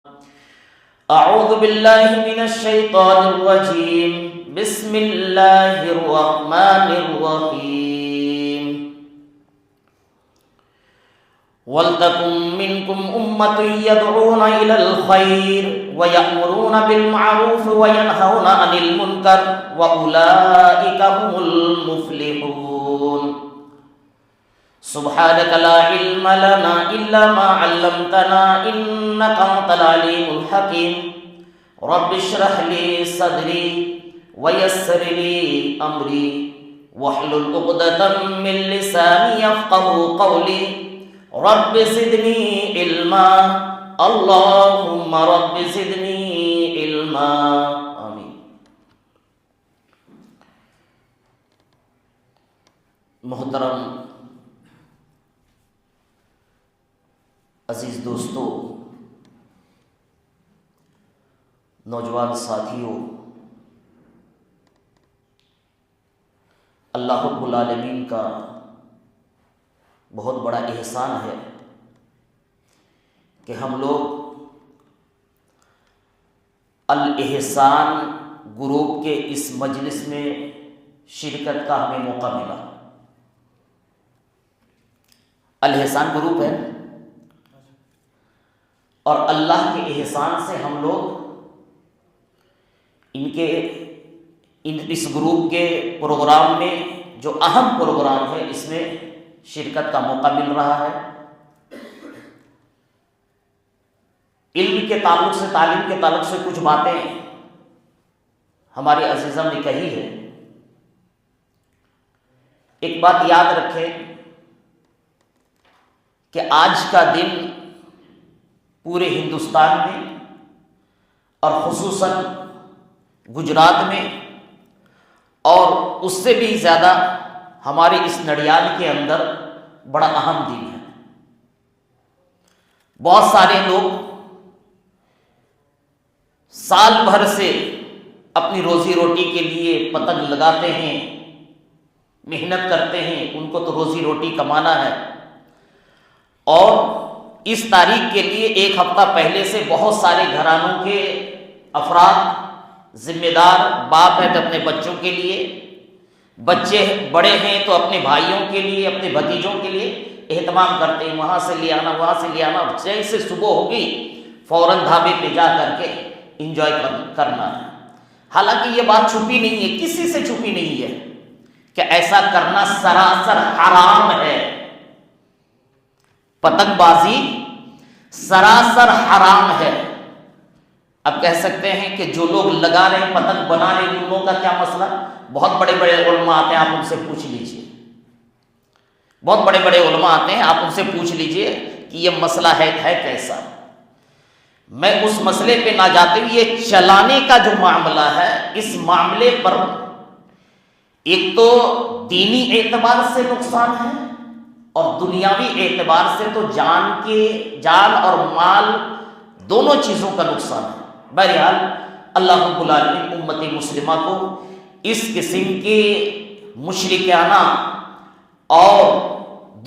أعوذ بالله من الشيطان الرجيم. بسم الله الرحمن الرحيم. وَلْتَكُن مِّنكُمْ أُمَّةٌ يَدْعُونَ إِلَى الْخَيْرِ وَيَأْمُرُونَ بِالْمَعْرُوفِ وَيَنْهَوْنَ عَنِ الْمُنكَرِ وَأُولَٰئِكَ هُمُ الْمُفْلِحُونَ. سبحانك لا علم لنا إلا ما علمتنا إنك أنت العليم الحكيم. رب اشرح لي صدري ويسر لي أمري واحلل عقدة من لساني يفقهوا قولي. رب زدني علما اللهم رب زدني علما آمين. محترم عزیز دوستو، نوجوان ساتھیوں، اللہ رب العالمین کا بہت بڑا احسان ہے کہ ہم لوگ الاحسان گروپ کے اس مجلس میں شرکت کا ہمیں موقع ملا. الاحسان گروپ ہے اور اللہ کے احسان سے ہم لوگ اس گروپ کے پروگرام میں، جو اہم پروگرام ہے، اس میں شرکت کا موقع مل رہا ہے. علم کے تعلق سے، تعلیم کے تعلق سے کچھ باتیں ہمارے عزیزوں نے کہی ہے. ایک بات یاد رکھیں کہ آج کا دن پورے ہندوستان میں اور خصوصاً گجرات میں اور اس سے بھی زیادہ ہمارے اس نڈیال کے اندر بڑا اہم دن ہے. بہت سارے لوگ سال بھر سے اپنی روزی روٹی کے لیے پتنگ لگاتے ہیں، محنت کرتے ہیں، ان کو تو روزی روٹی کمانا ہے. اور اس تاریخ کے لیے ایک ہفتہ پہلے سے بہت سارے گھرانوں کے افراد ذمہ دار، باپ ہے تو اپنے بچوں کے لیے، بچے بڑے ہیں تو اپنے بھائیوں کے لیے، اپنے بھتیجوں کے لیے اہتمام کرتے ہیں. وہاں سے لے آنا، وہاں سے لے آنا، جیسے صبح ہوگی فوراً ڈھابے پہ جا کر کے انجوائے کرنا ہے. حالانکہ یہ بات چھپی نہیں ہے، کسی سے چھپی نہیں ہے کہ ایسا کرنا سراسر حرام ہے. پتنگ بازی سراسر حرام ہے. اب کہہ سکتے ہیں کہ جو لوگ لگا رہے ہیں، پتنگ بنا رہے ہیں، ان لوگوں کا کیا مسئلہ؟ بہت بڑے بڑے علماء آتے ہیں، آپ ان سے پوچھ لیجئے. بہت بڑے بڑے علماء آتے ہیں، آپ ان سے پوچھ لیجئے کہ یہ مسئلہ ہے کیسا. میں اس مسئلے پہ نہ جاتے ہوئے یہ چلانے کا جو معاملہ ہے، اس معاملے پر ایک تو دینی اعتبار سے نقصان ہے اور دنیاوی اعتبار سے تو جان اور مال دونوں چیزوں کا نقصان ہے. بہرحال اللہ رب العالمین امت مسلمہ کو اس قسم کے مشرکانہ اور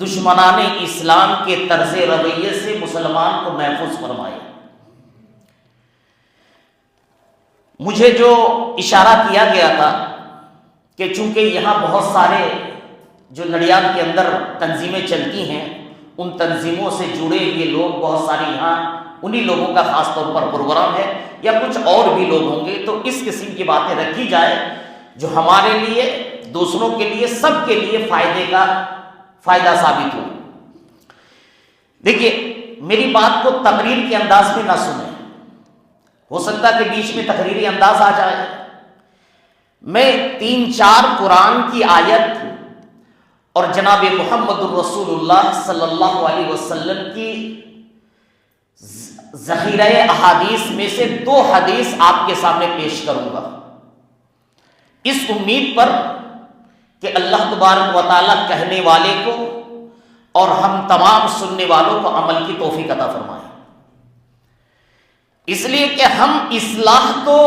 دشمنان اسلام کے طرز رویے سے مسلمان کو محفوظ فرمائے. مجھے جو اشارہ کیا گیا تھا کہ چونکہ یہاں بہت سارے جو نڈیال کے اندر تنظیمیں چلتی ہیں، ان تنظیموں سے جڑے ہوئے لوگ بہت سارے یہاں، انہی لوگوں کا خاص طور پر پروگرام ہے، یا کچھ اور بھی لوگ ہوں گے، تو اس قسم کی باتیں رکھی جائے جو ہمارے لیے، دوسروں کے لیے، سب کے لیے فائدہ ثابت ہو. دیکھیے، میری بات کو تقریر کے انداز میں نہ سنیں، ہو سکتا ہے کہ بیچ میں تقریری انداز آ جائے. میں 3-4 قرآن کی آیت اور جناب محمد الرسول اللہ صلی اللہ علیہ وسلم کی ذخیرہ احادیث میں سے 2 حدیث آپ کے سامنے پیش کروں گا، اس امید پر کہ اللہ تبارک و تعالیٰ کہنے والے کو اور ہم تمام سننے والوں کو عمل کی توفیق عطا فرمائے. اس لیے کہ ہم اصلاح تو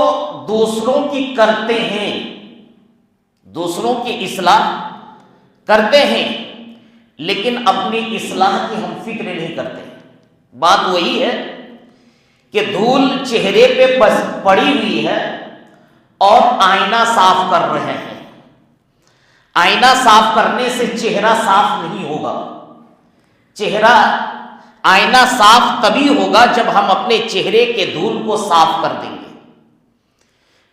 دوسروں کی کرتے ہیں، دوسروں کی اصلاح کرتے ہیں، لیکن اپنی اصلاح کی ہم فکر نہیں کرتے. بات وہی ہے کہ دھول چہرے پہ بس پڑی ہوئی ہے اور آئینہ صاف کر رہے ہیں. آئینہ صاف کرنے سے چہرہ صاف نہیں ہوگا. چہرہ آئینہ صاف تبھی ہوگا جب ہم اپنے چہرے کے دھول کو صاف کر دیں گے.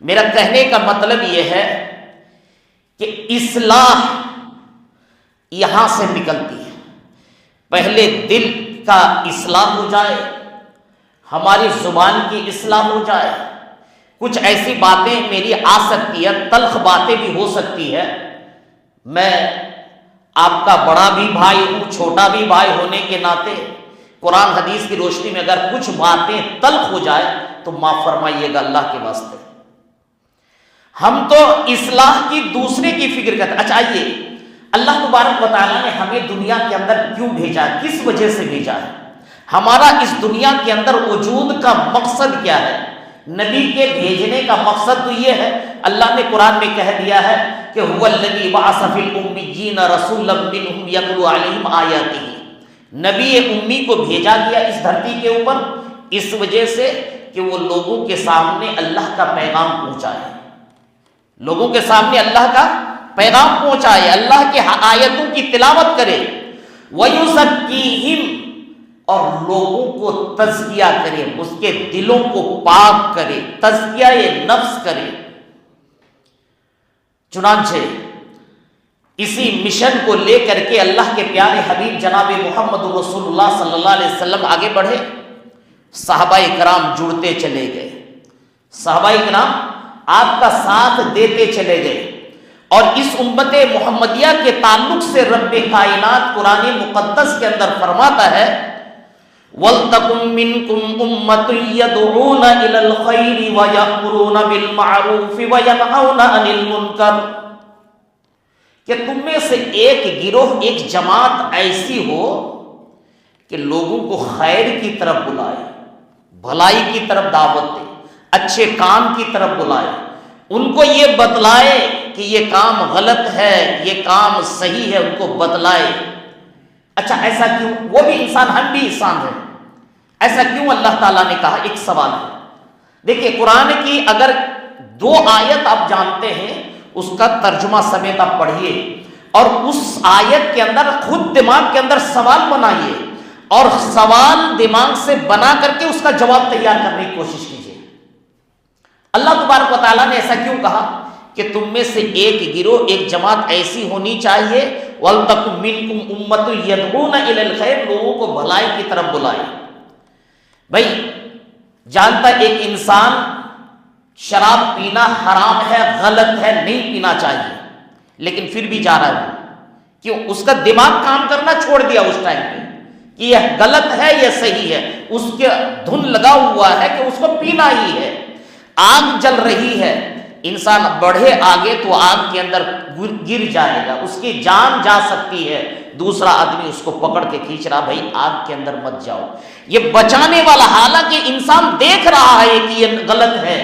میرا کہنے کا مطلب یہ ہے کہ اصلاح یہاں سے نکلتی ہے. پہلے دل کا اصلاح ہو جائے، ہماری زبان کی اصلاح ہو جائے. کچھ ایسی باتیں میری آ سکتی ہے، تلخ باتیں بھی ہو سکتی ہے. میں آپ کا بڑا بھی بھائی ہوں، چھوٹا بھی بھائی ہونے کے ناطے قرآن حدیث کی روشنی میں اگر کچھ باتیں تلخ ہو جائے تو معاف فرمائیے گا اللہ کے واسطے. ہم تو اصلاح کی دوسرے کی فکر کرتے. اچھا آئیے، اللہ تبارک و تعالیٰ نے ہمیں دنیا کے اندر کیوں بھیجا ہے؟ کس وجہ سے بھیجا ہے؟ ہمارا اس دنیا کے اندر وجود کا مقصد کیا ہے؟ نبی کے بھیجنے کا مقصد تو یہ ہے، اللہ نے قرآن میں کہہ دیا ہے کہ هو الذی بعث فی الامیین رسولا منہم یتلو علیہم آیاتہ. نبی امی کو بھیجا گیا اس دھرتی کے اوپر اس وجہ سے کہ وہ لوگوں کے سامنے اللہ کا پیغام پہنچائے، لوگوں کے سامنے اللہ کا پیغام پہنچائے، اللہ کے آیتوں کی تلاوت کرے. وَيُزَكِّيهِمْ، اور لوگوں کو تزکیہ کرے، اس کے دلوں کو پاک کرے، تزکیہ نفس کرے. چنانچہ اسی مشن کو لے کر کے اللہ کے پیارے حبیب جناب محمد رسول اللہ صلی اللہ علیہ وسلم آگے بڑھے. صحابہ کرام جڑتے چلے گئے، صحابہ کرام آپ کا ساتھ دیتے چلے گئے. اور اس امت محمدیہ کے تعلق سے رب کائنات قرآن مقدس کے اندر فرماتا ہے وَلْتَكُن مِّنكُمْ أُمَّةٌ يَدْعُونَ إِلَى الْخَيْرِ وَيَأْمُرُونَ بِالْمَعْرُوفِ وَيَنْهَوْنَ عَنِ الْمُنكَرِ، کہ تم میں سے ایک گروہ، ایک جماعت ایسی ہو کہ لوگوں کو خیر کی طرف بلائے، بھلائی کی طرف دعوت دے، اچھے کام کی طرف بلائے، ان کو یہ بتلائے کہ یہ کام غلط ہے، یہ کام صحیح ہے، ان کو بتلائے. اچھا ایسا کیوں؟ وہ بھی انسان، ہم بھی انسان ہیں، ایسا کیوں اللہ تعالیٰ نے کہا؟ ایک سوال ہے. دیکھیے قرآن کی اگر 2 آیت آپ جانتے ہیں اس کا ترجمہ سمیت آپ پڑھیے اور اس آیت کے اندر خود دماغ کے اندر سوال بنائیے اور سوال دماغ سے بنا کر کے اس کا جواب تیار کرنے کی کوشش کیجیے. اللہ تبارک و تعالیٰ نے ایسا کیوں کہا کہ تم میں سے ایک گروہ، ایک جماعت ایسی ہونی چاہیے وَلْتَكُن مِّنكُمْ أُمَّةٌ يَدْعُونَ إِلَى الْخَيْرِ، لوگوں کو بھلائی کی طرف بلائے. بھائی جانتا ایک انسان شراب پینا حرام ہے، غلط ہے، نہیں پینا چاہیے، لیکن پھر بھی جا رہا ہے. کیوں؟ اس کا دماغ کام کرنا چھوڑ دیا اس ٹائم پہ کہ یہ غلط ہے، یہ صحیح ہے. اس کے دھن لگا ہوا ہے کہ اس کو پینا ہی ہے. آگ جل رہی ہے، انسان بڑھے آگے تو آگ کے اندر گر جائے گا، اس کی جان جا سکتی ہے. دوسرا آدمی اس کو پکڑ کے کھینچ رہا، بھائی آگ کے اندر مت جاؤ، یہ بچانے والا. حالانکہ انسان دیکھ رہا ہے کہ یہ غلط ہے،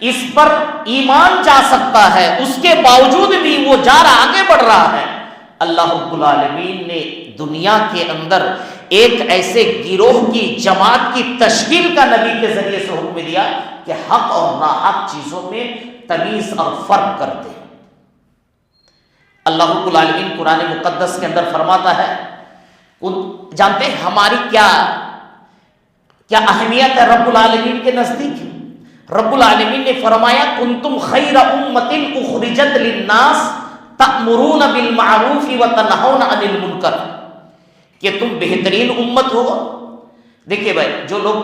اس پر ایمان جا سکتا ہے، اس کے باوجود بھی وہ جا رہا، آگے بڑھ رہا ہے. اللہ رب العالمین نے دنیا کے اندر ایک ایسے گروہ کی، جماعت کی تشکیل کا نبی کے ذریعے سے حکم دیا کہ حق اور ناحق چیزوں میں تمیز اور فرق کر دے. اللہ رب العالمین قرآن مقدس کے اندر فرماتا ہے، جانتے ہیں ہماری کیا اہمیت ہے رب العالمین کے نزدیک؟ رب العالمین نے فرمایا کنتم خیر امۃ اخرجت للناس تأمرون بالمعروف وتنہون عن المنکر، کہ تم بہترین امت ہو. دیکھیے بھائی جو لوگ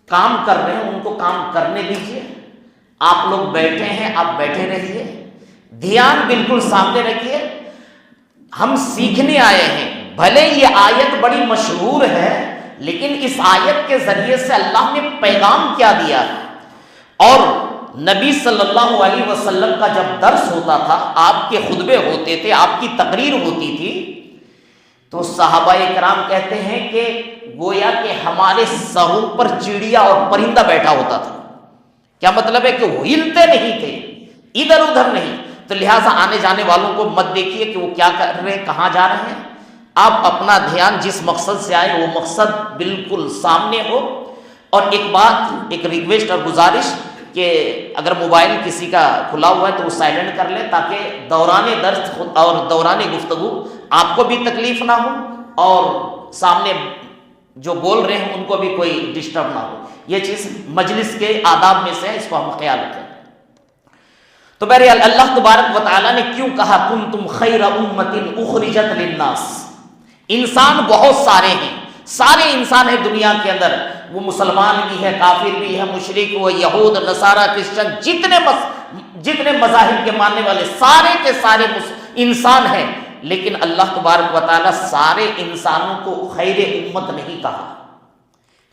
کام کر رہے ہیں ان کو کام کرنے دیجیے، آپ لوگ بیٹھے ہیں آپ بیٹھے رہیے، دھیان بالکل سامنے رکھیے. ہم سیکھنے آئے ہیں. بھلے یہ آیت بڑی مشہور ہے لیکن اس آیت کے ذریعے سے اللہ نے پیغام کیا دیا ہے. اور نبی صلی اللہ علیہ وسلم کا جب درس ہوتا تھا، آپ کے خطبے ہوتے تھے، آپ کی تقریر ہوتی تھی، تو صحابہ کرام کہتے ہیں کہ گویا کہ ہمارے سروں پر چڑیا اور پرندہ بیٹھا ہوتا تھا. کیا مطلب ہے کہ وہ ہلتے نہیں تھے، ادھر ادھر نہیں. تو لہٰذا آنے جانے والوں کو مت دیکھیے کہ وہ کیا کر رہے ہیں، کہاں جا رہے ہیں. آپ اپنا دھیان جس مقصد سے آئے وہ مقصد بالکل سامنے ہو. اور ایک بات، ایک ریکویسٹ اور گزارش کہ اگر موبائل کسی کا کھلا ہوا ہے تو وہ سائلنٹ کر لے، تاکہ دوران درس اور دوران گفتگو آپ کو بھی تکلیف نہ ہو اور سامنے جو بول رہے ہیں ان کو بھی کوئی ڈسٹرب نہ ہو. یہ چیز مجلس کے آداب میں سے ہے، اس کو ہم خیال رکھیں. تو بہرحال اللہ تبارک و تعالیٰ نے کیوں کہا کنتم خیر امۃ اخرجت للناس؟ انسان بہت سارے ہیں، سارے انسان ہیں دنیا کے اندر، وہ مسلمان بھی ہے، کافر بھی ہے، مشرک، وہ یہود، نصارہ، کرسچن، جتنے مذاہب کے ماننے والے سارے کے سارے انسان ہیں. لیکن اللہ تبارک و تعالیٰ سارے انسانوں کو خیر امت نہیں کہا.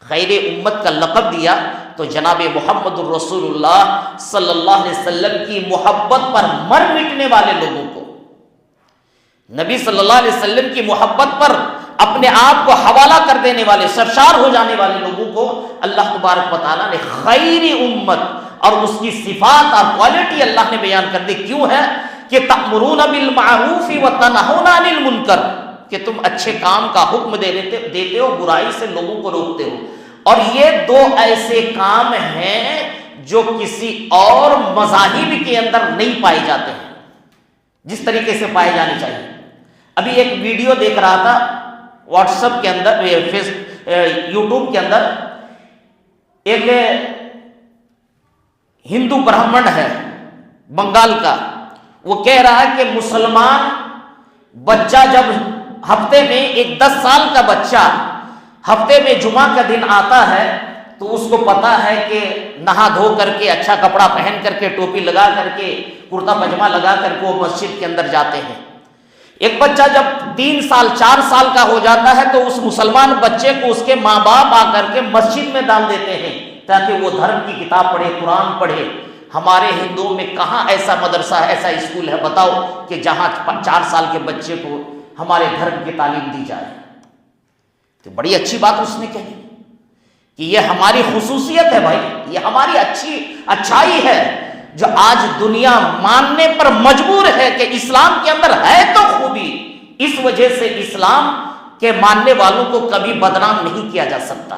خیر امت کا لقب دیا تو جناب محمد الرسول اللہ صلی اللہ علیہ وسلم کی محبت پر مر مٹنے والے لوگوں کو، نبی صلی اللہ علیہ وسلم کی محبت پر اپنے آپ کو حوالہ کر دینے والے، سرشار ہو جانے والے لوگوں کو اللہ تبارک و تعالیٰ نے خیر امت، اور اس کی صفات اور کوالٹی اللہ نے بیان کر دی. کیوں ہے کہ تأمرون بالمعروف وتنہون عن المنکر، کہ تم اچھے کام کا حکم دیتے ہو، برائی سے لوگوں کو روکتے ہو. اور یہ دو ایسے کام ہیں جو کسی اور مذاہب کے اندر نہیں پائے جاتے ہیں جس طریقے سے پائے جانے چاہیے. ابھی ایک ویڈیو دیکھ رہا تھا واٹس ایپ کے اندر، یوٹیوب کے اندر، ایک ہندو برہمن ہے بنگال کا، وہ کہہ رہا ہے کہ مسلمان بچہ جب ہفتے میں، ایک 10 سال کا بچہ ہفتے میں جمعہ کا دن آتا ہے تو اس کو پتا ہے کہ نہا دھو کر کے، اچھا کپڑا پہن کر کے، ٹوپی لگا کر کے، کرتا پجامہ لگا کر کے وہ مسجد کے اندر جاتے ہیں. ایک بچہ جب 3 سال 4 سال کا ہو جاتا ہے تو اس مسلمان بچے کو اس کے ماں باپ آ کر کے مسجد میں ڈال دیتے ہیں تاکہ وہ دھرم کی کتاب پڑھے، قرآن پڑھے. ہمارے ہندوؤں میں کہاں ایسا مدرسہ ہے، ایسا اسکول ہے بتاؤ کہ جہاں 4 سال کے بچے کو ہمارے دھرم کی تعلیم دی جائے؟ تو بڑی اچھی بات اس نے کہی کہ یہ ہماری خصوصیت ہے بھائی، یہ ہماری اچھائی ہے جو آج دنیا ماننے پر مجبور ہے کہ اسلام کے اندر ہے تو خوبی. اس وجہ سے اسلام کے ماننے والوں کو کبھی بدنام نہیں کیا جا سکتا.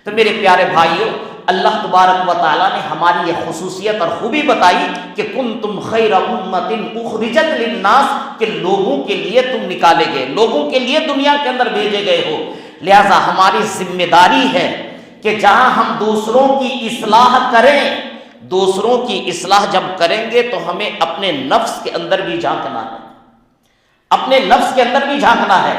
تو میرے پیارے بھائیوں، اللہ تبارک و تعالیٰ نے ہماری یہ خصوصیت اور خوبی بتائی کہ کنتم خیر امۃ اخرجت للناس، کہ لوگوں کے لیے تم نکالے گئے، لوگوں کے لیے دنیا کے اندر بھیجے گئے ہو. لہذا ہماری ذمہ داری ہے کہ جہاں ہم دوسروں کی اصلاح کریں، دوسروں کی اصلاح جب کریں گے تو ہمیں اپنے نفس کے اندر بھی جھانکنا ہے، اپنے نفس کے اندر بھی جھانکنا ہے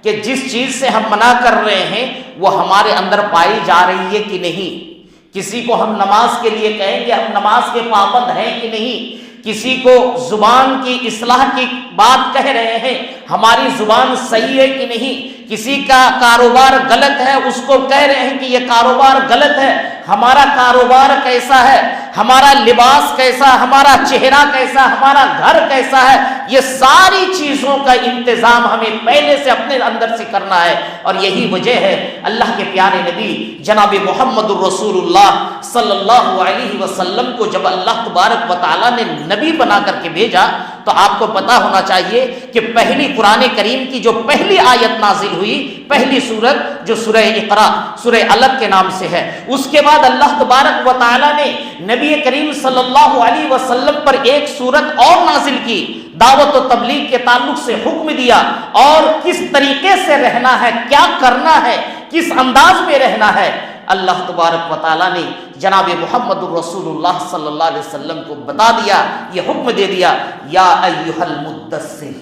کہ جس چیز سے ہم منع کر رہے ہیں وہ ہمارے اندر پائی جا رہی ہے کہ نہیں. کسی کو ہم نماز کے لیے کہیں گے ہم نماز کے پابند ہیں کہ نہیں. کسی کو زبان کی اصلاح کی بات کہہ رہے ہیں، ہماری زبان صحیح ہے کہ نہیں. کسی کا کاروبار غلط ہے، اس کو کہہ رہے ہیں کہ یہ کاروبار غلط ہے. ہمارا کاروبار کیسا ہے، ہمارا لباس کیسا، ہمارا چہرہ کیسا، ہمارا گھر کیسا ہے، یہ ساری چیزوں کا انتظام ہمیں پہلے سے اپنے اندر سے کرنا ہے. اور یہی وجہ ہے اللہ کے پیارے نبی جناب محمد الرسول اللہ صلی اللہ علیہ وسلم کو جب اللہ تبارک و تعالیٰ نے نبی بنا کر کے بھیجا تو آپ کو پتا ہونا چاہیے کہ پہلی قرآن کریم کی جو پہلی آیت نازل ہوئی، پہلی سورت جو سورہ اقرا، سورہ علق کے نام سے ہے، اس کے بعد اللہ تبارک و تعالیٰ نے نبی کریم صلی اللہ علیہ وسلم پر ایک سورت اور نازل کی، دعوت و تبلیغ کے تعلق سے حکم دیا اور کس طریقے سے رہنا ہے، کیا کرنا ہے، کس انداز میں رہنا ہے. اللہ تبارک و تعالیٰ نے جناب محمد الرسول اللہ صلی اللہ علیہ وسلم کو بتا دیا، یہ حکم دے دیا، یا ایھا المدثر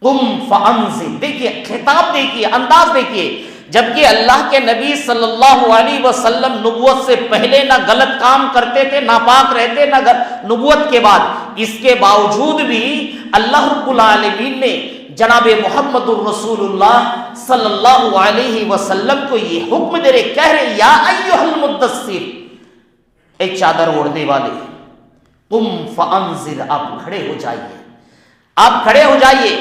قم فانذر. دیکھیے خطاب، دیکھیے انداز، دیکھیے. جبکہ اللہ کے نبی صلی اللہ علیہ وسلم نبوت سے پہلے نہ غلط کام کرتے تھے، ناپاک رہتے، نہ نبوت کے بعد، اس کے باوجود بھی اللہ رب العالمین نے جناب محمد الرسول اللہ صلی اللہ علیہ وسلم کو یہ حکم دے رہے، کہہ رہے یا ایھا المدثر، ایک چادر اوڑھنے والے، قم فانذر، آپ کھڑے ہو جائیے، آپ کھڑے ہو جائیے.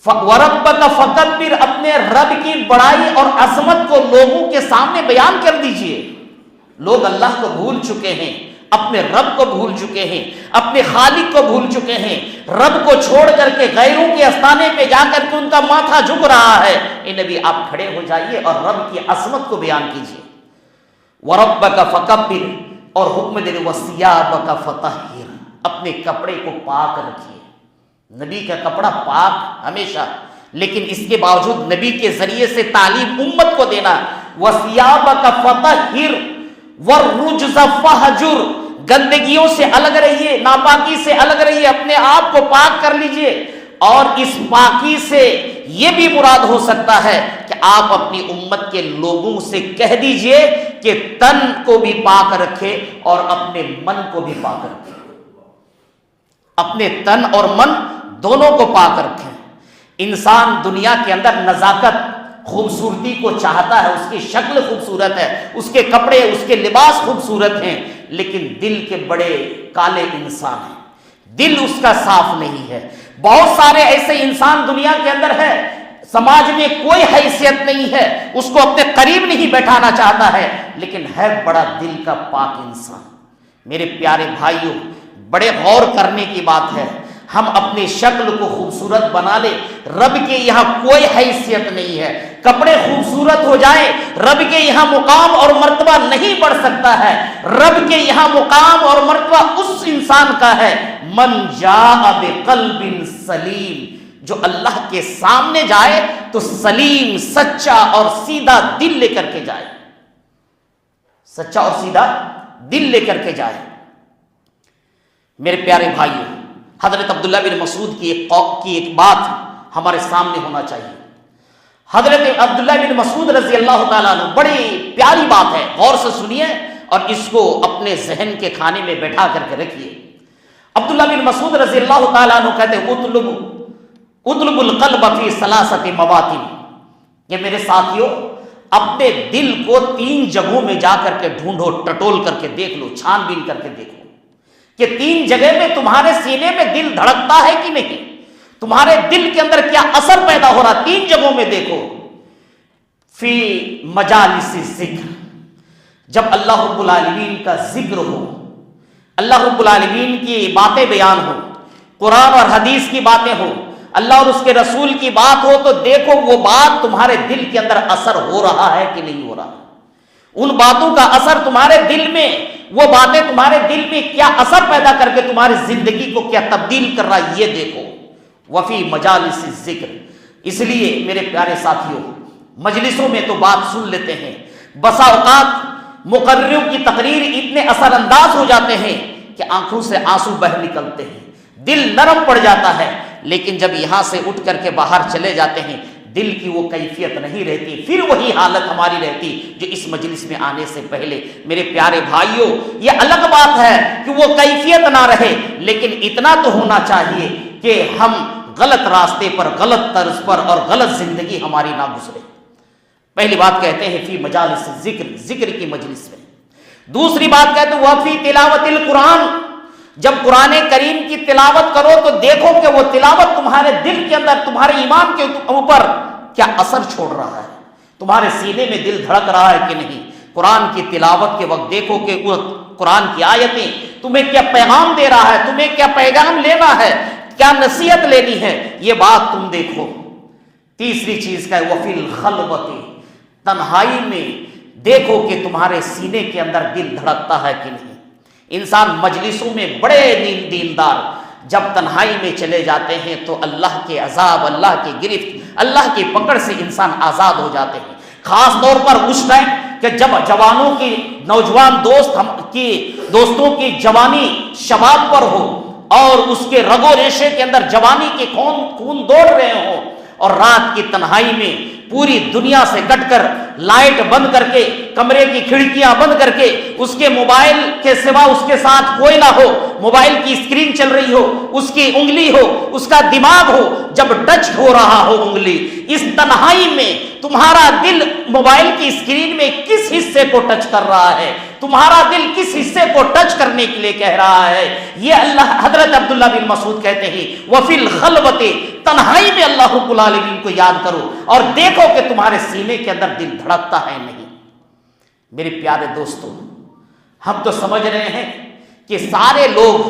وَرَبَّكَ فَكَبِّرْ، اپنے رب کی بڑائی اور عظمت کو لوگوں کے سامنے بیان کر دیجئے. لوگ اللہ کو بھول چکے ہیں، اپنے رب کو بھول چکے ہیں، اپنے خالق کو بھول چکے ہیں، رب کو چھوڑ کر کے غیروں کے آستانے پہ جا کر کے ان کا ماتھا جھک رہا ہے. اے نبی آپ کھڑے ہو جائیے اور رب کی عظمت کو بیان کیجئے. وَرَبَّكَ فَكَبِّرْ، اور حکم دے وَثِيَابَكَ فَطَهِّرْ، اپنے کپڑے کو پاک رکھیے۔ نبی کا کپڑا پاک ہمیشہ، لیکن اس کے باوجود نبی کے ذریعے سے تعلیم امت کو دینا، وَثِيَابَكَ فَطَهِّرْ وَالرُّجْزَ فَاهْجُرْ، گندگیوں سے الگ رہیے، ناپاکی سے الگ رہیے، اپنے آپ کو پاک کر لیجئے۔ اور اس پاکی سے یہ بھی مراد ہو سکتا ہے کہ آپ اپنی امت کے لوگوں سے کہہ دیجئے کہ تن کو بھی پاک رکھے اور اپنے من کو بھی پاک رکھے، اپنے تن اور من دونوں کو پاک رکھیں۔ انسان دنیا کے اندر نزاکت، خوبصورتی کو چاہتا ہے، اس کی شکل خوبصورت ہے، اس کے کپڑے، اس کے لباس خوبصورت ہیں، لیکن دل کے بڑے کالے انسان ہیں، دل اس کا صاف نہیں ہے۔ بہت سارے ایسے انسان دنیا کے اندر ہے، سماج میں کوئی حیثیت نہیں ہے، اس کو اپنے قریب نہیں بیٹھانا چاہتا ہے، لیکن ہے بڑا دل کا پاک انسان۔ میرے پیارے بھائیوں، بڑے غور کرنے کی بات ہے، ہم اپنی شکل کو خوبصورت بنا لیں، رب کے یہاں کوئی حیثیت نہیں ہے۔ کپڑے خوبصورت ہو جائیں، رب کے یہاں مقام اور مرتبہ نہیں بڑھ سکتا ہے۔ رب کے یہاں مقام اور مرتبہ اس انسان کا ہے من جاء بقلب سلیم، جو اللہ کے سامنے جائے تو سلیم، سچا اور سیدھا دل لے کر کے جائے، سچا اور سیدھا دل لے کر کے جائے۔ میرے پیارے بھائیوں، حضرت عبداللہ بن مسعود کی ایک بات ہمارے سامنے ہونا چاہیے۔ حضرت عبداللہ بن مسعود رضی اللہ تعالیٰ عنہ، بڑی پیاری بات ہے، غور سے سنیے اور اس کو اپنے ذہن کے کھانے میں بیٹھا کر کے رکھیے۔ عبداللہ بن مسعود رضی اللہ تعالیٰ عنہ کہتے ہیں اطلب القلب فی ثلاثۃ مواطن، کہ میرے ساتھیوں، اپنے دل کو 3 جگہوں میں جا کر کے ڈھونڈو، ٹٹول کر کے دیکھ لو، چھان بین کر کے دیکھو کہ 3 جگہ میں تمہارے سینے میں دل دھڑکتا ہے کہ نہیں، تمہارے دل کے اندر کیا اثر پیدا ہو رہا، 3 جگہوں میں دیکھو۔ فی مجالس الذکر، جب اللہ رب العالمین کا ذکر ہو، اللہ رب العالمین کی باتیں بیان ہو، قرآن اور حدیث کی باتیں ہو، اللہ اور اس کے رسول کی بات ہو، تو دیکھو وہ بات تمہارے دل کے اندر اثر ہو رہا ہے کہ نہیں ہو رہا، ان باتوں کا اثر تمہارے دل میں، وہ باتیں تمہارے دل میں کیا اثر پیدا کر کے تمہاری زندگی کو کیا تبدیل کر رہا ہے، یہ دیکھو۔ وفی مجالس الذکر، اس لیے میرے پیارے ساتھیوں، مجلسوں میں تو بات سن لیتے ہیں، بسا اوقات مقرروں کی تقریر اتنے اثر انداز ہو جاتے ہیں کہ آنکھوں سے آنسو بہہ نکلتے ہیں، دل نرم پڑ جاتا ہے، لیکن جب یہاں سے اٹھ کر کے باہر چلے جاتے ہیں دل کی وہ کیفیت نہیں رہتی، پھر وہی حالت ہماری رہتی جو اس مجلس میں آنے سے پہلے۔ میرے پیارے بھائیوں، یہ الگ بات ہے کہ وہ کیفیت نہ رہے، لیکن اتنا تو ہونا چاہیے کہ ہم غلط راستے پر، غلط طرز پر اور غلط زندگی ہماری نہ گزرے۔ پہلی بات کہتے ہیں فی مجالس ذکر، ذکر کی مجلس میں۔ دوسری بات کہتے ہیں وفی تلاوت القرآن، جب قرآن کریم کی تلاوت کرو تو دیکھو کہ وہ تلاوت تمہارے دل کے اندر، تمہارے ایمان کے اوپر کیا اثر چھوڑ رہا ہے، تمہارے سینے میں دل دھڑک رہا ہے کہ نہیں۔ قرآن کی تلاوت کے وقت دیکھو کہ وہ قرآن کی آیتیں تمہیں کیا پیغام دے رہا ہے، تمہیں کیا پیغام لینا ہے، کیا نصیحت لینی ہے، یہ بات تم دیکھو۔ تیسری چیز کا ہے وفی الخلوۃ، تنہائی میں دیکھو کہ تمہارے سینے کے اندر دل دھڑکتا ہے کہ نہیں۔ انسان مجلسوں میں بڑے دیندار جب تنہائی میں چلے جاتے ہیں تو اللہ کے عذاب، اللہ کی گرفت، اللہ کی پکڑ سے انسان آزاد ہو جاتے ہیں۔ خاص طور پر اس ٹائم کہ جب جوانوں کی، نوجوان دوستوں کی جوانی شباب پر ہو اور اس کے رگ و ریشے کے اندر جوانی کے خون دوڑ رہے ہوں، اور رات کی تنہائی میں پوری دنیا سے کٹ کر، لائٹ بند کر کے، کمرے کی کھڑکیاں بند کر کے، اس کے موبائل کے سوا اس کے ساتھ کوئی نہ ہو، موبائل کی اسکرین چل رہی ہو، اس کی انگلی ہو، اس کا دماغ ہو، جب ٹچ ہو رہا ہو انگلی، اس تنہائی میں تمہارا دل موبائل کی اسکرین میں کس حصے کو ٹچ کر رہا ہے، تمہارا دل کس حصے کو ٹچ کرنے کے لیے کہہ رہا ہے، یہ اللہ حضرت عبداللہ بن مسعود کہتے ہیں وفی الخلوۃ، تنہائی میں اللہ رب العالمین کو یاد کرو اور دیکھو کہ تمہارے سینے کے اندر دل دھڑکتا ہے نہیں۔ میرے پیارے دوستوں، ہم تو سمجھ رہے ہیں کہ سارے لوگ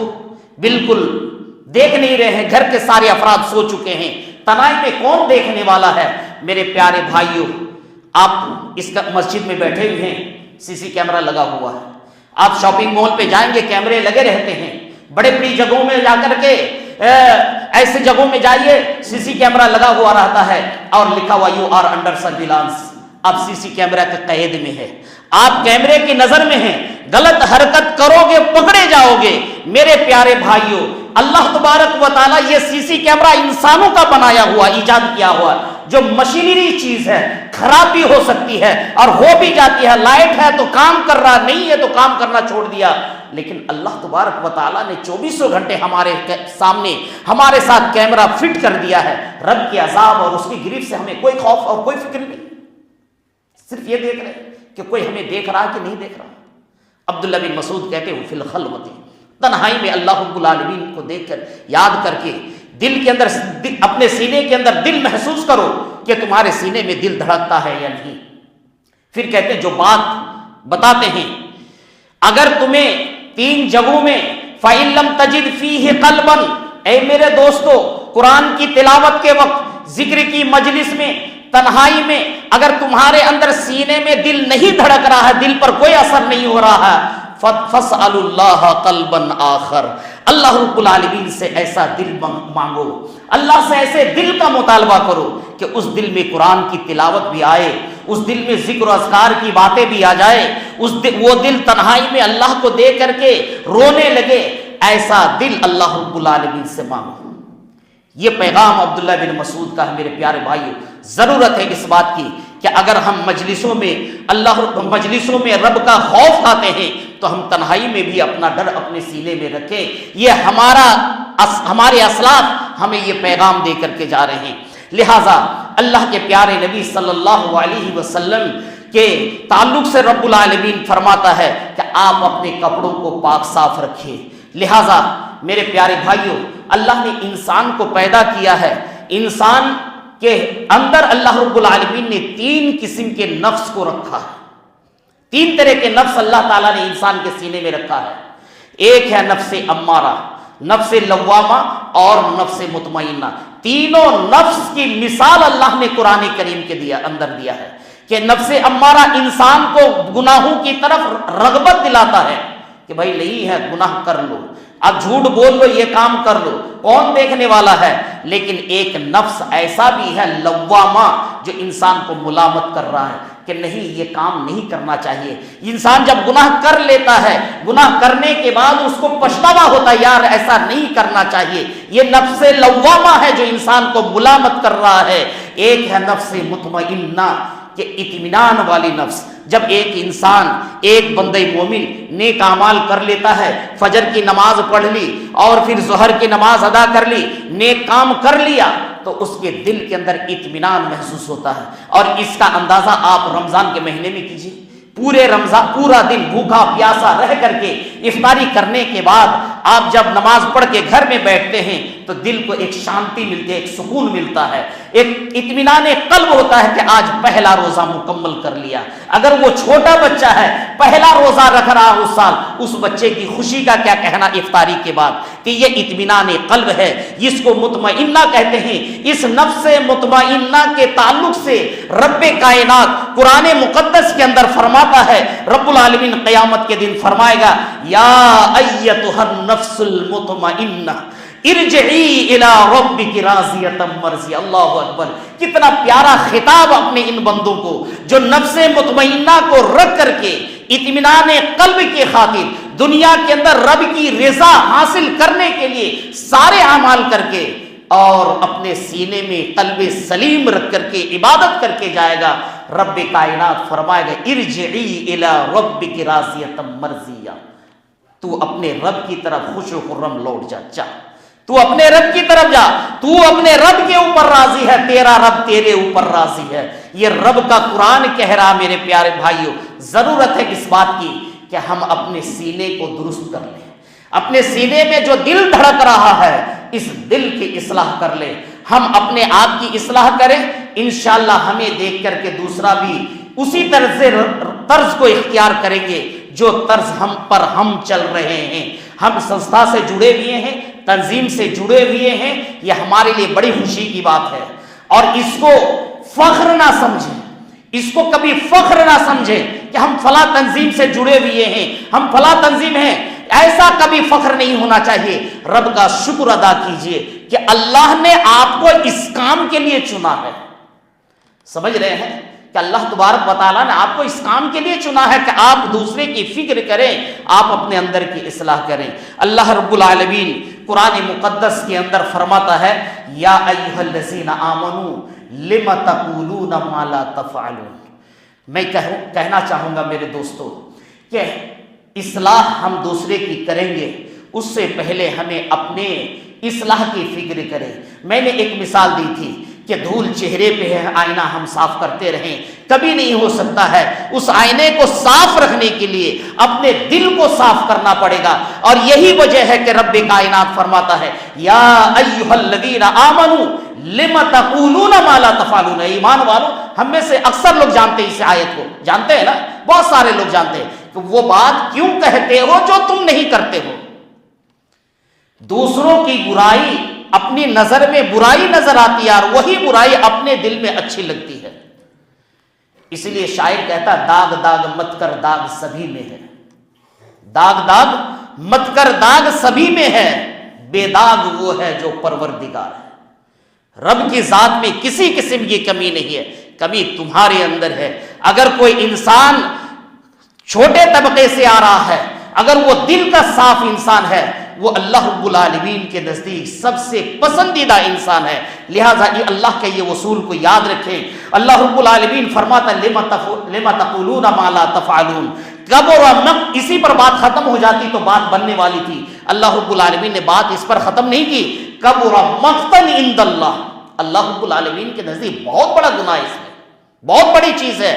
بالکل دیکھ نہیں رہے ہیں، گھر کے سارے افراد سو چکے ہیں، تنہائی میں کون دیکھنے والا ہے۔ میرے پیارے بھائیوں، آپ اس کا مسجد میں بیٹھے ہوئے ہیں، سی سی کیمرہ لگا ہوا ہے. آپ شاپنگ مال پہ جائیں گے کیمرے لگے رہتے ہیں. بڑے بڑی جگہوں میں جا کر کے ایسے جگہوں میں جائیے سی سی کیمرہ لگا ہوا رہتا ہے اور لکھا ہوا یو آر انڈر سرویلانس. آپ سی سی کیمرہ کے قید میں ہے, آپ کیمرے کی نظر میں ہیں. غلط حرکت کرو گے پکڑے جاؤ گے. میرے پیارے بھائیوں, اللہ تبارک و تعالیٰ یہ سی سی کیمرہ انسانوں کا بنایا ہوا, ایجاد کیا ہوا, جو مشینری چیز ہے, خراب بھی ہو سکتی ہے اور ہو بھی جاتی ہے. لائٹ ہے تو کام کر رہا, نہیں ہے تو کام کرنا چھوڑ دیا. لیکن اللہ تبارک و تعالیٰ نے 24 گھنٹے ہمارے سامنے ہمارے ساتھ کیمرہ فٹ کر دیا ہے. رب کے عذاب اور اس کی گریف سے ہمیں کوئی خوف اور کوئی فکر نہیں. صرف یہ دیکھ رہے کہ کوئی ہمیں دیکھ رہا کہ نہیں دیکھ رہا. عبداللہ بن مسعود کہتے ہیں فی الخلوۃ, تنہائی میں اللہ رب العالمین کو دیکھ کر یاد کر کے دل کے اندر, اپنے سینے کے اندر دل محسوس کرو کہ تمہارے سینے میں دل دھڑکتا ہے یا نہیں. پھر کہتے ہیں جو بات بتاتے ہیں, اگر تمہیں 3 جگہوں میں فَإِن لَمْ تَجِدْ فِيهِ قَلْبًا, اے میرے دوستو, قرآن کی تلاوت کے وقت, ذکر کی مجلس میں, تنہائی میں اگر تمہارے اندر سینے میں دل نہیں دھڑک رہا ہے, دل پر کوئی اثر نہیں ہو رہا ہے, فَاسْأَلُوا اللَّهَ قَلْبًا آخر, اللہ رب العالمین سے ایسا دل مانگو, اللہ سے ایسے دل کا مطالبہ کرو کہ اس دل میں قرآن کی تلاوت بھی آئے, اس دل میں ذکر و اذکار کی باتیں بھی آ جائے, وہ دل تنہائی میں اللہ کو دیکھ کر کے رونے لگے. ایسا دل اللہ رب العالمین سے مانگو. یہ پیغام عبداللہ بن مسعود کا ہے. میرے پیارے بھائیو, ضرورت ہے اس بات کی کہ اگر ہم مجلسوں میں رب کا خوف کھاتے ہیں تو ہم تنہائی میں بھی اپنا ڈر اپنے سینے میں رکھیں. یہ ہمارے اسلاف ہمیں یہ پیغام دے کر کے جا رہے ہیں. لہٰذا اللہ کے پیارے نبی صلی اللہ علیہ وسلم کے تعلق سے رب العالمین فرماتا ہے کہ آپ اپنے کپڑوں کو پاک صاف رکھیں. لہٰذا میرے پیارے بھائیوں, اللہ نے انسان کو پیدا کیا ہے. انسان کے اندر اللہ رب العالمین نے 3 قسم کے نفس کو رکھا ہے. 3 طرح کے نفس اللہ تعالیٰ نے انسان کے سینے میں رکھا ہے. ایک ہے نفس امارہ, نفس لوامہ اور نفس مطمئنہ. تینوں نفس کی مثال اللہ نے قرآن کریم کے اندر دیا ہے کہ نفس امارہ انسان کو گناہوں کی طرف رغبت دلاتا ہے کہ بھائی نہیں ہے, گناہ کر لو, اب جھوٹ بول لو, یہ کام کر لو, کون دیکھنے والا ہے. لیکن ایک نفس ایسا بھی ہے لوامہ جو انسان کو ملامت کر رہا ہے کہ نہیں, یہ کام نہیں کرنا چاہیے. انسان جب گناہ کر لیتا ہے, گناہ کرنے کے بعد اس کو پچھتاوا ہوتا ہے, یار ایسا نہیں کرنا چاہیے. یہ نفس لوامہ ہے جو انسان کو ملامت کر رہا ہے. ایک ہے نفس مطمئنہ کہ اطمینان والی نفس. جب ایک انسان, ایک بندہ مومن نیک اعمال کر لیتا ہے, فجر کی نماز پڑھ لی اور پھر ظہر کی نماز ادا کر لی, نیک کام کر لیا, تو اس کے دل کے اندر اطمینان محسوس ہوتا ہے. اور اس کا اندازہ آپ رمضان کے مہینے میں کیجیے. پورا دن بھوکا پیاسا رہ کر کے افطاری کرنے کے بعد آپ جب نماز پڑھ کے گھر میں بیٹھتے ہیں تو دل کو ایک شانتی ملتی ہے, ایک سکون ملتا ہے, ایک اطمینان قلب ہوتا ہے کہ آج پہلا روزہ مکمل کر لیا. اگر وہ چھوٹا بچہ ہے, پہلا روزہ رکھ رہا اس سال, اس بچے کی خوشی کا کیا کہنا افطاری کے بعد, کہ یہ اطمینان قلب ہے, جس کو مطمئنہ کہتے ہیں. اس نفس مطمئنہ کے تعلق سے رب کائنات قرآن مقدس کے اندر فرماتا ہے, رب العالمین قیامت کے دن فرمائے گا یا ایتھا النفس المطمئنہ ارجعی الی ربک راضیۃ مرضیہ. اللہ اکبر, کتنا پیارا خطاب اپنے ان بندوں کو جو نفس مطمئنہ کو رکھ کر کے اطمینان قلب کی خاطر دنیا کے اندر رب کی رضا حاصل کرنے کے لیے سارے اعمال کر کے اور اپنے سینے میں قلب سلیم رکھ کر کے عبادت کر کے جائے گا. رب کائنات فرمائے گا ارجعی الی ربک راضیۃ مرضیہ, تو اپنے رب کی طرف خوش و خرم لوٹ جا. تو اپنے رب کی طرف جا, تو اپنے رب کے اوپر راضی ہے, تیرا رب تیرے اوپر راضی ہے. یہ رب کا قرآن کہہ رہا. میرے پیارے بھائیوں, ضرورت ہے اس بات کی کہ ہم اپنے سینے کو درست کر لیں. اپنے سینے میں جو دل دھڑک رہا ہے, اس دل کی اصلاح کر لیں. ہم اپنے آپ کی اصلاح کریں, انشاءاللہ ہمیں دیکھ کر کے دوسرا بھی اسی طرز کو اختیار کریں گے جو طرز ہم چل رہے ہیں. ہم سنستھا سے جڑے ہوئے ہیں, تنظیم سے جڑے ہوئے ہیں, یہ ہمارے لیے بڑی خوشی کی بات ہے. اور اس کو فخر نہ سمجھیں, اس کو کبھی فخر نہ سمجھیں کہ ہم فلاں تنظیم سے جڑے ہوئے ہیں، ہم فلاں تنظیم ہیں، ایسا کبھی فخر نہیں ہونا چاہیے۔ رب کا شکر ادا کیجئے کہ اللہ نے آپ کو اس کام کے لیے چنا ہے۔ سمجھ رہے ہیں کہ اللہ تبارک و تعالیٰ نے آپ کو اس کام کے لیے چنا ہے کہ آپ دوسرے کی فکر کریں، آپ اپنے اندر کی اصلاح کریں۔ اللہ رب العالمین قرآن مقدس کے اندر فرماتا ہے یا ایھا الذین آمنوا لم تقولون ما لا تفعلون۔ میں کہنا چاہوں گا میرے دوستو کہ اصلاح ہم دوسرے کی کریں گے، اس سے پہلے ہمیں اپنے اصلاح کی فکر کریں۔ میں نے ایک مثال دی تھی کہ دھول چہرے پہ ہے، آئینہ ہم صاف کرتے رہیں، کبھی نہیں ہو سکتا ہے۔ اس آئینے کو صاف رکھنے کے لیے اپنے دل کو صاف کرنا پڑے گا، اور یہی وجہ ہے کہ رب کائنات فرماتا ہے یا ایھا الذین آمنوا لم تقولون ما لا تفعلون۔ ایمان والو، ہم میں سے اکثر لوگ جانتے ہیں اس آیت کو، جانتے ہیں نا، بہت سارے لوگ جانتے ہیں کہ وہ بات کیوں کہتے ہو جو تم نہیں کرتے ہو۔ دوسروں کی برائی اپنی نظر میں برائی نظر آتی ہے، اور وہی برائی اپنے دل میں اچھی لگتی ہے۔ اس لیے شاعر کہتا ہے داغ داغ مت کر داغ سبھی میں ہے، داغ داغ مت کر داغ سبھی میں ہے، بے داغ وہ ہے جو پروردگار ہے۔ رب کی ذات میں کسی قسم کی کمی نہیں ہے، کمی تمہارے اندر ہے۔ اگر کوئی انسان چھوٹے طبقے سے آ رہا ہے، اگر وہ دل کا صاف انسان ہے، وہ اللہ رب العالمین کے نزدیک سب سے پسندیدہ انسان ہے۔ لہٰذا یہ اللہ کے یہ اصول کو یاد رکھیں۔ اللہ رب العالمین فرماتا لما تقولون ما لا تفعلون۔ اسی پر بات ختم ہو جاتی تو بات بننے والی تھی، اللہ رب العالمین نے بات اس پر ختم نہیں کی۔ کبر مقتا عند اللہ، اللہ رب العالمین کے نزدیک بہت بڑا گناہ ہے، اس میں بہت بڑی چیز ہے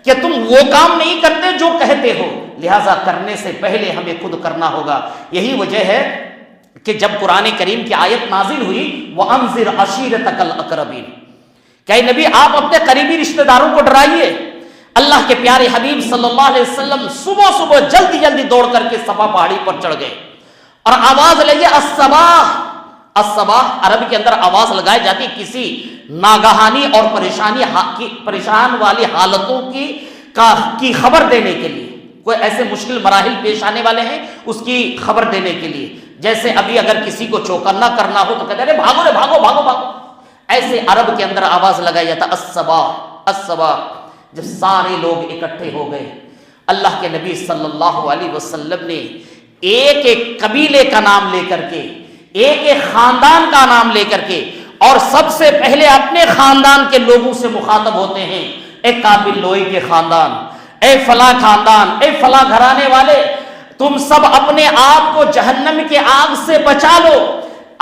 کہ تم وہ کام نہیں کرتے جو کہتے ہو، لہٰذا کرنے سے پہلے ہمیں خود کرنا ہوگا۔ یہی وجہ ہے کہ جب قرآن کریم کی آیت نازل ہوئی وَأَنذِرْ عَشِيرَتَكَ الْأَقْرَبِينَ، کہ اے نبی آپ اپنے قریبی رشتہ داروں کو ڈرائیے۔ اللہ کے پیارے حبیب صلی اللہ علیہ وسلم صبح صبح جلدی جلدی دوڑ کر کے صفا پہاڑی پر چڑھ گئے اور آواز لگی الصباح۔ الصباح عربی کے اندر آواز لگائی جاتی کسی ناگہانی اور پریشان والی حالتوں کی خبر دینے کے لیے، کوئی ایسے مشکل مراحل پیش آنے والے ہیں اس کی خبر دینے کے لیے۔ جیسے ابھی اگر کسی کو چوکنا کرنا ہو تو کہتے ہیں بھاگو رے بھاگو بھاگو بھاگو، ایسے عرب کے اندر آواز لگائی جاتا الصباح الصباح۔ جب سارے لوگ اکٹھے ہو گئے، اللہ کے نبی صلی اللہ علیہ وسلم نے ایک ایک قبیلے کا نام لے کر کے، ایک ایک خاندان کا نام لے کر کے، اور سب سے پہلے اپنے خاندان کے لوگوں سے مخاطب ہوتے ہیں۔ اے قابل لوئی کے خاندان، اے فلاں خاندان، اے فلاں گھرانے والے، تم سب اپنے آپ کو جہنم کے آگ سے بچا لو۔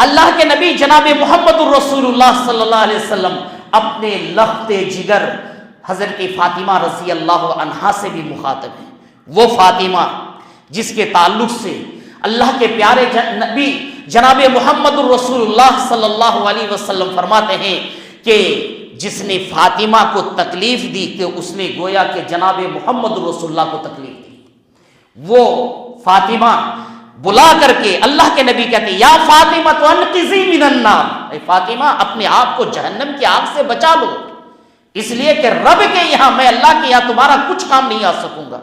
اللہ کے نبی جناب محمد الرسول اللہ صلی اللہ علیہ وسلم اپنے لخت جگر حضرت فاطمہ رضی اللہ عنہا سے بھی مخاطب ہیں۔ وہ فاطمہ جس کے تعلق سے اللہ کے پیارے نبی جناب محمد الرسول اللہ صلی اللہ علیہ وسلم فرماتے ہیں کہ جس نے فاطمہ کو تکلیف دی کہ اس نے گویا کہ جناب محمد الرسول اللہ کو تکلیف دی۔ وہ فاطمہ بلا کر کے اللہ کے نبی کہتے ہیں یا فاطمہ تو انقذی من النار، اے فاطمہ اپنے آپ کو جہنم کی آگ سے بچا لو، اس لیے کہ رب کے یہاں، میں اللہ کے یہاں تمہارا کچھ کام نہیں آ سکوں گا۔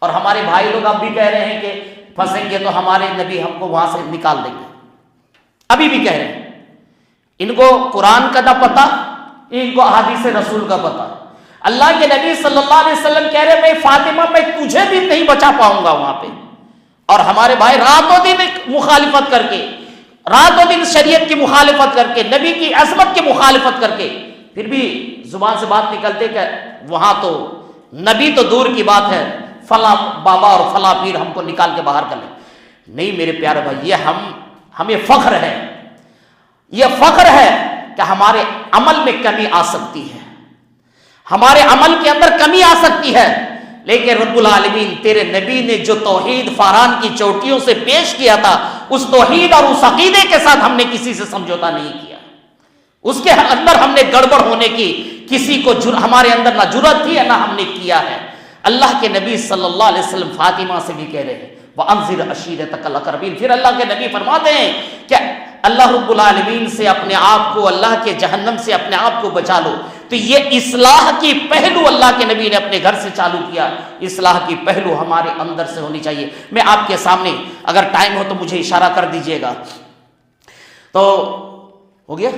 اور ہمارے بھائی لوگ اب بھی کہہ رہے ہیں کہ پھنسیں گے تو ہمارے نبی ہم کو وہاں سے نکال دیں گے، ابھی بھی کہہ رہے ہیں۔ ان کو قرآن کا نہ پتا، ان کو احادیث رسول کا پتا۔ اللہ کے نبی صلی اللہ علیہ وسلم کہہ رہے میں فاطمہ میں تجھے بھی نہیں بچا پاؤں گا وہاں پہ، اور ہمارے بھائی راتوں دن مخالفت کر کے، راتوں دن شریعت کی مخالفت کر کے، نبی کی عظمت کی مخالفت کر کے، پھر بھی زبان سے بات نکلتے کہ وہاں تو نبی تو دور کی بات ہے، فلاں بابا اور فلاں پیر ہم کو نکال کے باہر کر لیں۔ نہیں میرے پیارے بھائی، یہ ہمیں فخر ہے، یہ فخر ہے کہ ہمارے عمل میں کمی آ سکتی ہے، ہمارے عمل کے اندر کمی آ سکتی ہے، لیکن رب العالمین تیرے نبی نے جو توحید فاران کی چوٹیوں سے پیش کیا تھا، اس توحید اور اس عقیدے کے ساتھ ہم نے کسی سے سمجھوتا نہیں کیا، اس کے اندر ہم نے گڑبڑ ہونے کی کسی کو ہمارے اندر نہ جرأت تھی نہ ہم نے کیا ہے۔ اللہ کے نبی صلی اللہ علیہ وسلم فاطمہ سے بھی کہہ رہے ہیں وَأَنذِرْ عَشِيرَتَكَ الْأَقْرَبِينَ۔ پھر اللہ کے نبی فرماتے ہیں کہ اللہ رب العالمین سے اپنے آپ کو، اللہ کے جہنم سے اپنے آپ کو بچا لو۔ تو یہ اصلاح کی پہلو اللہ کے نبی نے اپنے گھر سے چالو کیا، اصلاح کی پہلو ہمارے اندر سے ہونی چاہیے۔ میں آپ کے سامنے اگر ٹائم ہو تو مجھے اشارہ کر دیجئے گا۔ تو ہو گیا،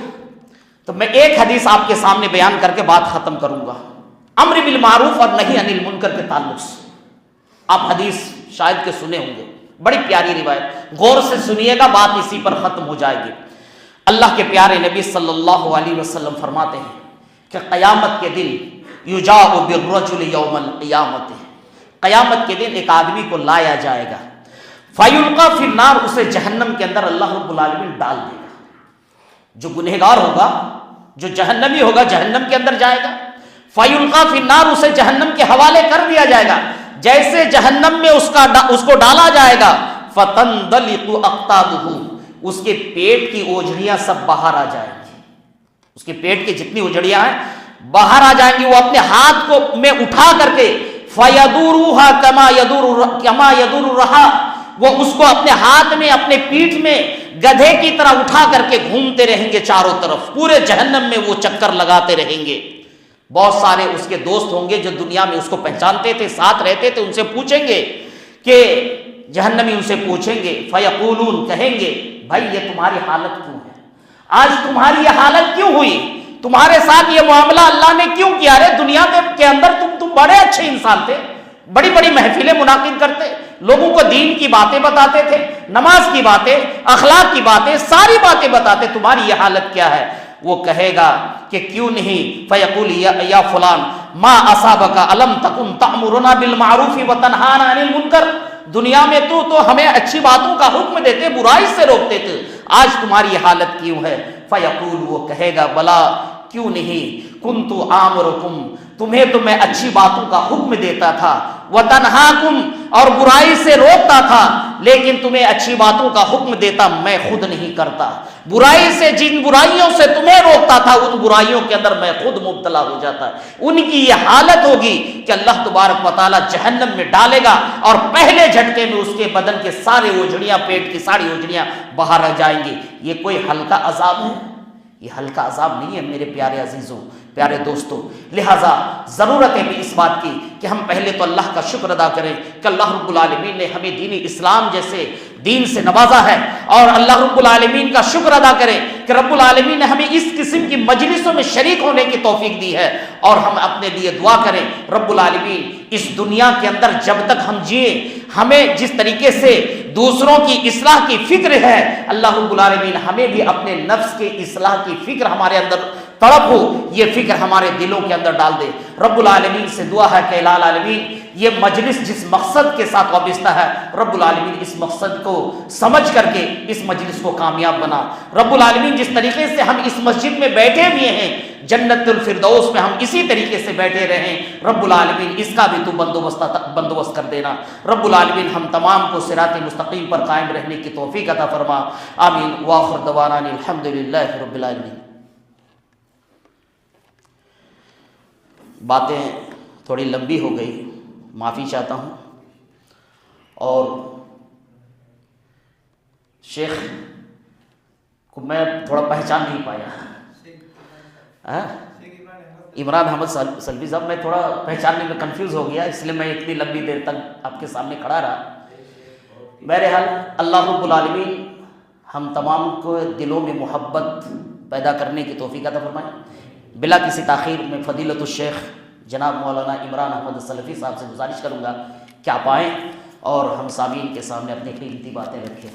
تو میں ایک حدیث آپ کے سامنے بیان کر کے بات ختم کروں گا، امر بالمعروف اور نہی عن المنکر کے تعلق سے۔ آپ حدیث شاید کہ سنے ہوں گے، بڑی پیاری روایت، غور سے سنیے گا، بات اسی پر ختم ہو جائے گی۔ اللہ کے پیارے نبی صلی اللہ علیہ وسلم فرماتے ہیں کہ قیامت کے دن یجاء بالرجل یوم القیامت، قیامت کے دن ایک آدمی کو لایا جائے گا، فیلقی فی النار، اسے جہنم کے اندر اللہ رب العالمین ڈال دے گا۔ جو گنہگار ہوگا، جو جہنمی ہوگا، جہنم کے اندر جائے گا، فیلقی فی النار، اسے جہنم کے حوالے کر دیا جائے گا۔ جیسے جہنم میں اس کو ڈالا جائے گا، فتندلق اقطابہ، اس کے پیٹ کی اوجھڑیاں سب باہر آ جائیں گی، اس کے پیٹ کی جتنی اوجھڑیاں ہیں باہر آ جائیں گی۔ وہ اپنے ہاتھ کو میں اٹھا کر کے فیدورها کما یدور الرحا، وہ اس کو اپنے ہاتھ میں، اپنے پیٹھ میں گدھے کی طرح اٹھا کر کے گھومتے رہیں گے چاروں طرف، پورے جہنم میں وہ چکر لگاتے رہیں گے۔ بہت سارے اس کے دوست ہوں گے جو دنیا میں اس کو پہچانتے تھے، ساتھ رہتے تھے، ان سے پوچھیں گے کہ جہنمی ان سے پوچھیں گے، فیقولون، کہیں گے بھائی یہ تمہاری حالت کیوں ہے؟ آج تمہاری یہ حالت کیوں ہوئی؟ تمہارے ساتھ یہ معاملہ اللہ نے کیوں کیا؟ رے دنیا کے اندر تم بڑے اچھے انسان تھے، بڑی بڑی محفلیں منعقد کرتے، لوگوں کو دین کی باتیں بتاتے تھے، نماز کی باتیں، اخلاق کی باتیں، ساری باتیں بتاتے، تمہاری یہ حالت کیا ہے؟ وہ کہے گا کہ کیوں نہیں، فیقول یا فلان ما اصابک الم تکن تأمرنا بالمعروف وتنہانا عن المنکر، دنیا میں تو ہمیں اچھی باتوں کا حکم دیتے، برائی سے روکتے تھے، آج تمہاری یہ حالت کیوں ہے؟ فیقول، وہ کہے گا بلا، کیوں نہیں، کنت آمرکم، تمہیں تو میں اچھی باتوں کا حکم دیتا تھا، وتنہاکم، اور برائی سے روکتا تھا، لیکن تمہیں اچھی باتوں کا حکم دیتا میں خود نہیں کرتا، برائی سے، جن برائیوں سے تمہیں روکتا تھا ان برائیوں کے اندر میں خود مبتلا ہو جاتا۔ ان کی یہ حالت ہوگی کہ اللہ تبارک و تعالیٰ جہنم میں ڈالے گا اور پہلے جھٹکے میں اس کے بدن کے سارے اوجھڑیاں، پیٹ کی ساری اوجھڑیاں باہر آ جائیں گی۔ یہ کوئی ہلکا عذاب ہے؟ یہ ہلکا عذاب نہیں ہے میرے پیارے عزیزوں، پیارے دوستوں۔ لہٰذا ضرورت ہے بھی اس بات کی کہ ہم پہلے تو اللہ کا شکر ادا کریں کہ اللہ رب العالمین نے ہمیں دین اسلام جیسے دین سے نوازا ہے، اور اللہ رب العالمین کا شکر ادا کریں کہ رب العالمین نے ہمیں اس قسم کی مجلسوں میں شریک ہونے کی توفیق دی ہے، اور ہم اپنے لیے دعا کریں رب العالمین اس دنیا کے اندر جب تک ہم جئیں، ہمیں جس طریقے سے دوسروں کی اصلاح کی فکر ہے، اللہ رب العالمین ہمیں بھی اپنے نفس کے اصلاح کی فکر ہمارے اندر طلب ہو، یہ فکر ہمارے دلوں کے اندر ڈال دے۔ رب العالمین سے دعا ہے کہ الہ العالمین یہ مجلس جس مقصد کے ساتھ وابستہ ہے، رب العالمین اس مقصد کو سمجھ کر کے اس مجلس کو کامیاب بنا۔ رب العالمین جس طریقے سے ہم اس مسجد میں بیٹھے ہوئے ہیں، جنت الفردوس میں ہم اسی طریقے سے بیٹھے رہیں، رب العالمین اس کا بھی تو بندوبست کر دینا۔ رب العالمین ہم تمام کو صراط مستقیم پر قائم رہنے کی توفیق عطا فرما، آمین۔ وآخر دعوانا الحمدللہ رب العالمین۔ باتیں تھوڑی لمبی ہو گئی، معافی چاہتا ہوں، اور شیخ کو میں تھوڑا پہچان نہیں پایا، عمران احمد سلفی صاحب، میں تھوڑا پہچاننے میں کنفیوز ہو گیا، اس لیے میں اتنی لمبی دیر تک آپ کے سامنے کھڑا رہا۔ بہرحال اللہ رب العالمین ہم تمام کو دلوں میں محبت پیدا کرنے کی توفیق عطا فرمائے۔ بلا کسی تاخیر میں فضیلت الشیخ جناب مولانا عمران احمد سلفی صاحب سے گزارش کروں گا کہ آپ آئیں اور ہم سامعین کے سامنے اپنی قیمتی باتیں رکھیں۔